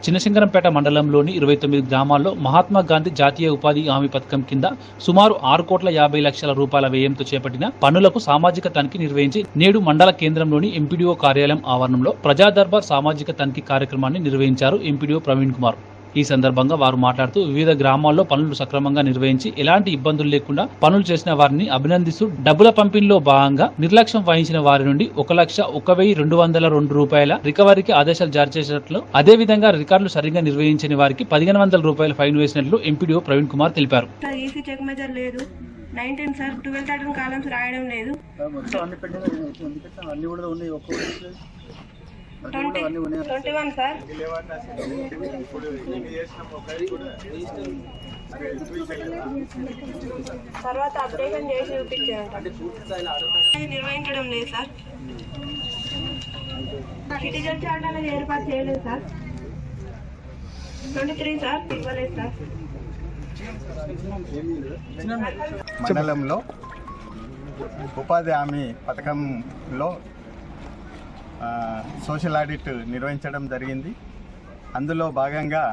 చిన్నశంకరంపేట మండలంలోని 29 గ్రామాల్లో మహాత్మా గాంధీ జాతీయ ఉపాధి హామీ పథకం కింద సుమారు 6,50,00,000 రూపాయల వ్యయంతో చేపట్టిన పనులకు సామాజిక తనిఖీ నిర్వహించి నేడు మండల కేంద్రంలోని ఎంపీడీఓ కార్యాలయం ఆవరణంలో ప్రజా దర్బార్ సామాజిక తనిఖీ కార్యక్రమాన్ని నిర్వహించారు ఎంపీడీఓ ప్రవీణ్ కుమార్. ఈ సందర్భంగా వారు మాట్లాడుతూ వివిధ గ్రామాల్లో పనులు సక్రమంగా నిర్వహించి ఎలాంటి ఇబ్బందులు లేకుండా పనులు చేసిన వారిని అభినందిస్తూ డబ్బుల పంపిణీలో భాగంగా నిర్లక్ష్యం వహించిన వారి నుండి 1,01,202 రూపాయల రికవరీకి ఆదేశాలు జారీ చేసినట్లు, అదేవిధంగా రికార్డులు సరిగ్గా నిర్వహించని వారికి 1,500 రూపాయల ఫైన్ వేసినట్లు ఎంపీడీఓ ప్రవీణ్ కుమార్ తెలిపారు. 19 సార్ 12 కాలమ్స్ రాయడం లేదు. 21 సార్ తర్వాత అప్డేషన్ చేసి చూపించారు. నిర్వహించడం లేదు సార్. సిటిజన్ చార్ట్ అనేది ఏర్పాటు చేయలేదు సార్. 23 సార్ ఇవ్వలేదు సార్. మండలంలో ఉపాధి హామీ పథకంలో సోషల్ ఆడిట్ నిర్వహించడం జరిగింది. అందులో భాగంగా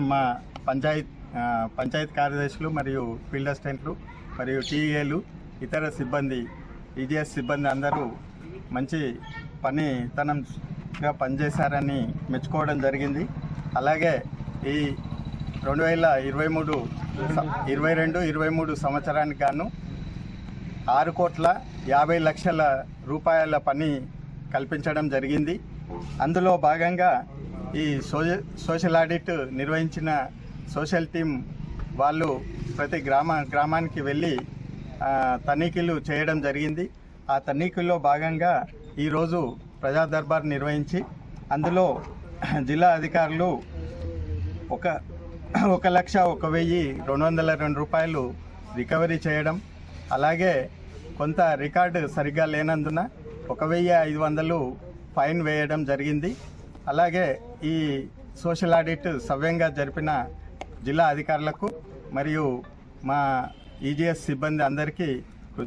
మా పంచాయత్ కార్యదర్శులు మరియు ఫీల్డ్ అసిస్టెంట్లు మరియు టీఏలు ఇతర సిబ్బంది ఈజీఎస్ సిబ్బంది అందరూ మంచి పనితనంగా పనిచేశారని మెచ్చుకోవడం జరిగింది. అలాగే ఈ 2022-23 సంవత్సరానికి గాను 6,50,00,000 రూపాయల పని కల్పించడం జరిగింది. అందులో భాగంగా ఈ సోషల్ ఆడిట్ నిర్వహించిన సోషల్ టీం వాళ్ళు ప్రతి గ్రామానికి వెళ్ళి తనిఖీలు చేయడం జరిగింది. ఆ తనిఖీల్లో భాగంగా ఈరోజు ప్రజా దర్బార్ నిర్వహించి అందులో జిల్లా అధికారులు 1,01,202 రూపాయలు రికవరీ చేయడం, అలాగే కొంత రికార్డు సరిగ్గా లేనందున 1,500 ఫైన్ వేయడం జరిగింది. అలాగే ఈ సోషల్ ఆడిట్ సవ్యంగా జరిపిన జిల్లా అధికారులకు మరియు మా ఈజీఎస్ సిబ్బంది అందరికీ